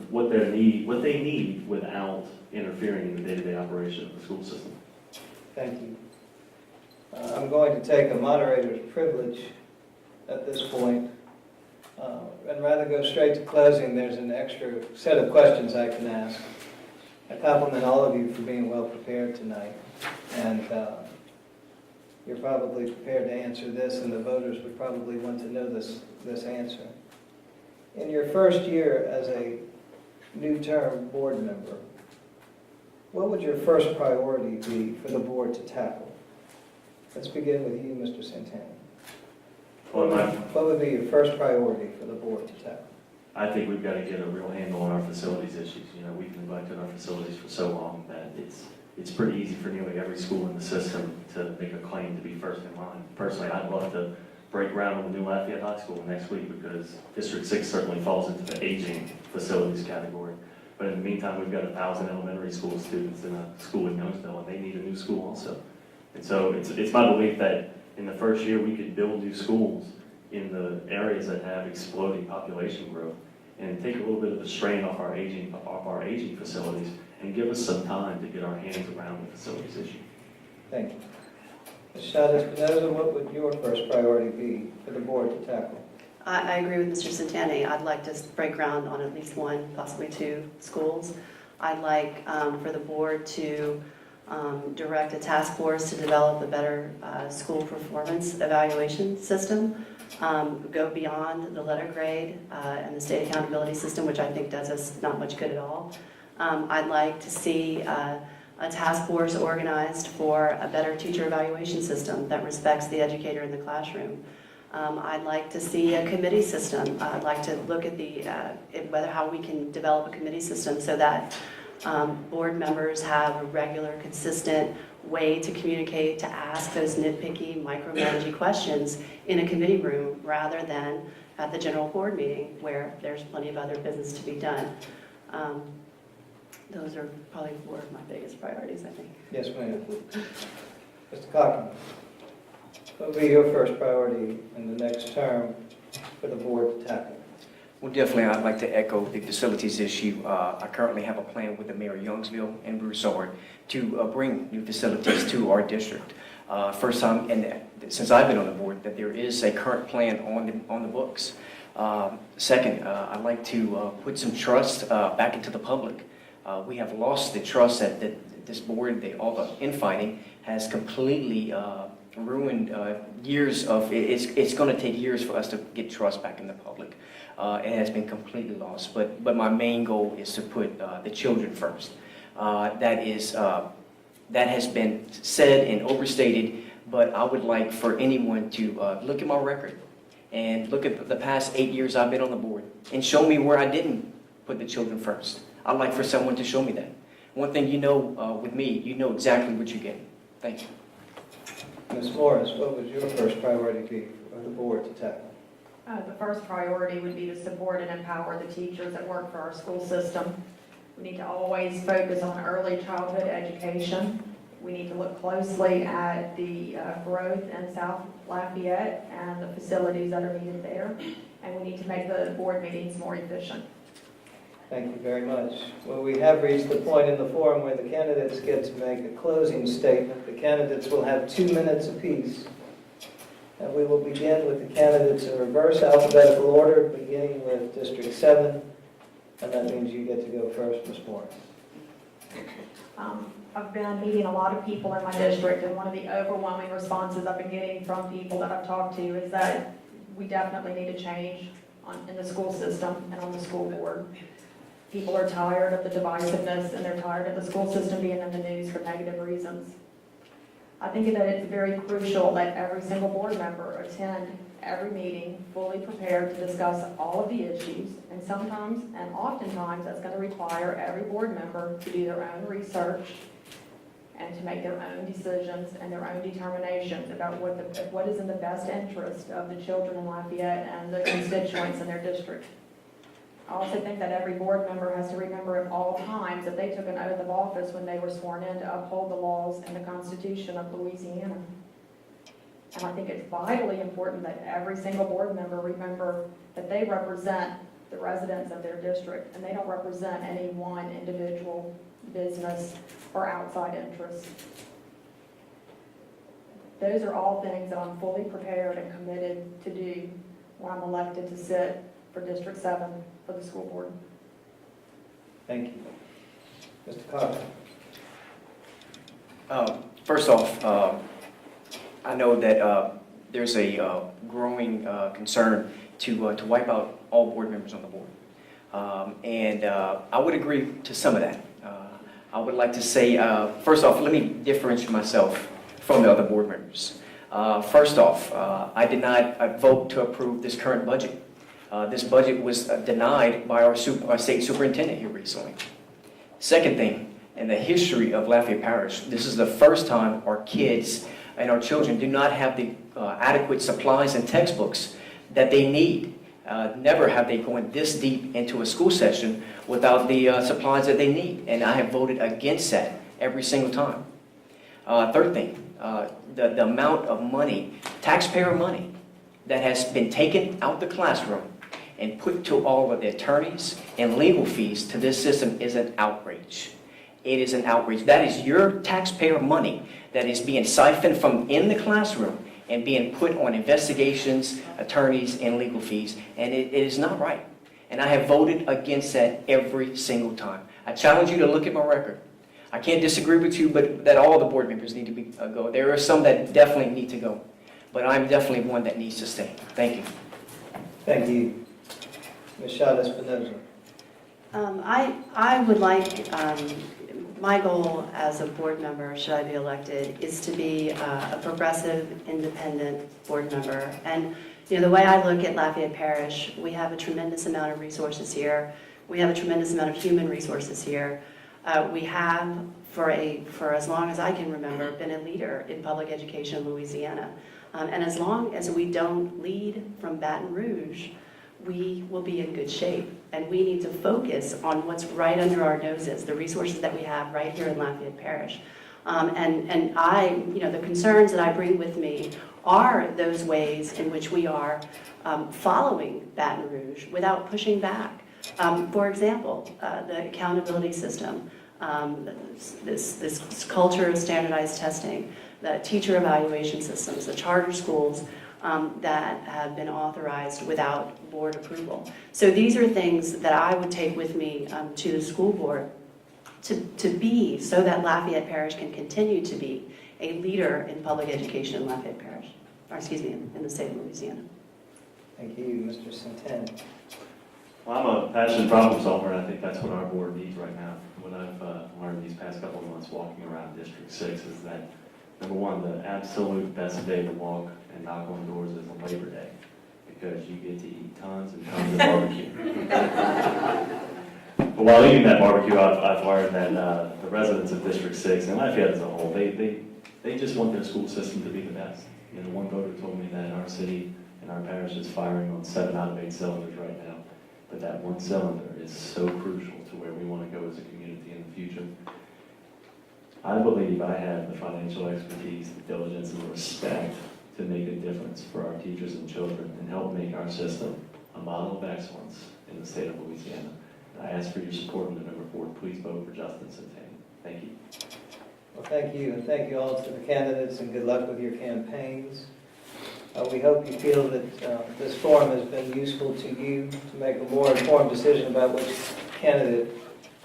what they need without interfering in the day-to-day operation of the school system. Thank you. I'm going to take a moderator's privilege at this point, and rather go straight to closing. There's an extra set of questions I can ask. I compliment all of you for being well prepared tonight, and you're probably prepared to answer this, and the voters would probably want to know this answer. In your first year as a new-term board member, what would your first priority be for the board to tackle? Let's begin with you, Mr. Santana. What would be your first priority for the board to tackle? I think we've got to get a real handle on our facilities issues. We've neglected our facilities for so long that it's pretty easy for nearly every school in the system to make a claim to be first in line. Personally, I'd love to break ground on the new Lafayette High School next week, because District 6 certainly falls into the aging facilities category. But in the meantime, we've got 1,000 elementary school students in a school in Youngsville, and they need a new school also. And so it's my belief that in the first year we could build new schools in the areas that have exploding population growth and take a little bit of the strain off our aging facilities and give us some time to get our hands around the facilities issue. Thank you. Ms. Chavez-Espinoza, what would your first priority be for the board to tackle? I agree with Mr. Santana. I'd like to break ground on at least one, possibly two schools. I'd like for the board to direct a task force to develop a better school performance evaluation system, go beyond the letter grade and the state accountability system, which I think does us not much good at all. I'd like to see a task force organized for a better teacher evaluation system that respects the educator in the classroom. I'd like to see a committee system. I'd like to look at how we can develop a committee system so that board members have a regular, consistent way to communicate, to ask those nitpicky, micromanaging questions in a committee room rather than at the general board meeting where there's plenty of other business to be done. Those are probably four of my biggest priorities, I think. Yes, ma'am. Mr. Cochran, what would be your first priority in the next term for the board to tackle? Well, definitely, I'd like to echo the facilities issue. I currently have a plan with the mayor of Youngsville and Broussard to bring new facilities to our district. First time, and since I've been on the board, that there is a current plan on the books Second, I'd like to put some trust back into the public. We have lost the trust that this board, all the infighting, has completely ruined years of, it's going to take years for us to get trust back in the public. It has been completely lost, but my main goal is to put the children first. That has been said and overstated, but I would like for anyone to look at my record and look at the past 8 years I've been on the board and show me where I didn't put the children first. I'd like for someone to show me that. One thing you know with me, you know exactly what you're getting. Thank you. Ms. Morris, what would your first priority be for the board to tackle? The first priority would be to support and empower the teachers that work for our school system. We need to always focus on early childhood education. We need to look closely at the growth in South Lafayette and the facilities that are needed there. And we need to make the board meetings more efficient. Thank you very much. Well, we have reached the point in the forum where the candidates get to make a closing statement. The candidates will have 2 minutes apiece. And we will begin with the candidates in reverse alphabetical order, beginning with District 7. And that means you get to go first, Ms. Morris. I've been meeting a lot of people in my district, and one of the overwhelming responses I've been getting from people that I've talked to is that we definitely need a change in the school system and on the school board. People are tired of the divisiveness, and they're tired of the school system being in the news for negative reasons. I think that it's very crucial that every single board member attend every meeting fully prepared to discuss all of the issues, and sometimes and oftentimes that's going to require every board member to do their own research and to make their own decisions and their own determinations about what is in the best interest of the children in Lafayette and the constituents in their district. I also think that every board member has to remember at all times that they took an oath of office when they were sworn in to uphold the laws and the Constitution of Louisiana. And I think it's vitally important that every single board member remember that they represent the residents of their district, and they don't represent any one individual business or outside interests. Those are all things that I'm fully prepared and committed to do when I'm elected to sit for District 7 for the school board. Thank you. Mr. Cox. First off, I know that there's a growing concern to wipe out all board members on the board. And I would agree to some of that. I would like to say, first off, let me differentiate myself from the other board members. First off, I did not vote to approve this current budget. This budget was denied by our state superintendent here recently. Second thing, in the history of Lafayette Parish, this is the first time our kids and our children do not have the adequate supplies and textbooks that they need. Never have they gone this deep into a school session without the supplies that they need, and I have voted against that every single time. Third thing, the amount of money, taxpayer money, that has been taken out the classroom and put to all of the attorneys and legal fees to this system is an outrage. It is an outrage. That is your taxpayer money that is being siphoned from in the classroom and being put on investigations, attorneys, and legal fees, and it is not right. And I have voted against that every single time. I challenge you to look at my record. I can't disagree with you, but that all the board members need to go. There are some that definitely need to go, but I'm definitely one that needs to stay. Thank you. Thank you. Ms. Chavez-Espinoza. I would like, my goal as a board member, should I be elected, is to be a progressive, independent board member. And you know, the way I look at Lafayette Parish, we have a tremendous amount of resources here. We have a tremendous amount of human resources here. We have, for as long as I can remember, been a leader in public education in Louisiana. And as long as we don't lead from Baton Rouge, we will be in good shape. And we need to focus on what's right under our noses, the resources that we have right here in Lafayette Parish. And I, you know, the concerns that I bring with me are those ways in which we are following Baton Rouge without pushing back. For example, the accountability system, this culture of standardized testing, the teacher evaluation systems, the charter schools, that have been authorized without board approval. So these are things that I would take with me to the school board to be, so that Lafayette Parish can continue to be a leader in public education in Lafayette Parish, or excuse me, in the state of Louisiana. Thank you, Mr. Centeno. Well, I'm a passionate problem solver, and I think that's what our board needs right now. What I've learned these past couple of months walking around District 6 is that, number one, the absolute best day to walk and knock on doors is on Labor Day, because you get to eat tons and tons of barbecue. But while eating that barbecue, I've learned that the residents of District 6 and Lafayette as a whole, they just want their school system to be the best. You know, one voter told me that our city and our parish is firing on 7 out of 8 cylinders right now. But that one cylinder is so crucial to where we want to go as a community in the future. I believe I have the financial expertise, the diligence, and the respect to make a difference for our teachers and children and help make our system a model of excellence in the state of Louisiana. I ask for your support on November 4th. Please vote for Justin Centeno. Thank you. Well, thank you, and thank you all to the candidates, and good luck with your campaigns. We hope you feel that this forum has been useful to you to make a more informed decision about which candidate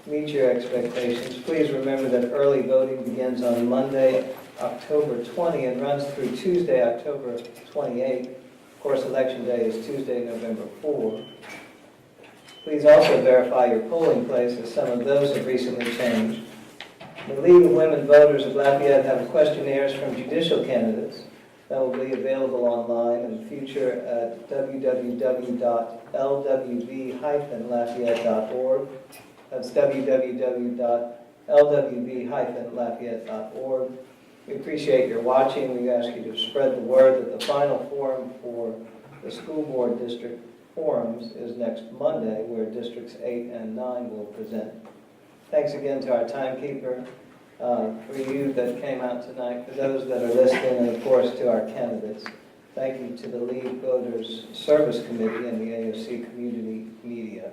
meets your expectations. Please remember that early voting begins on Monday, October 20, and runs through Tuesday, October 28. Of course, Election Day is Tuesday, November 4. Please also verify your polling place, as some of those have recently changed. The League of Women Voters of Lafayette have questionnaires from judicial candidates that will be available online in the future at www.lwv-lafayette.org. That's www.lwv-lafayette.org. We appreciate your watching. We ask you to spread the word that the final forum for the school board district forums is next Monday, where districts 8 and 9 will present. Thanks again to our timekeeper, for you that came out tonight, for those that are listening, and of course to our candidates. Thank you to the League Voters Service Committee and the AOC Community Media.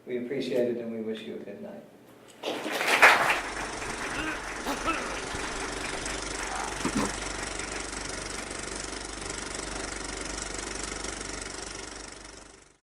We appreciate it, and we wish you a good night.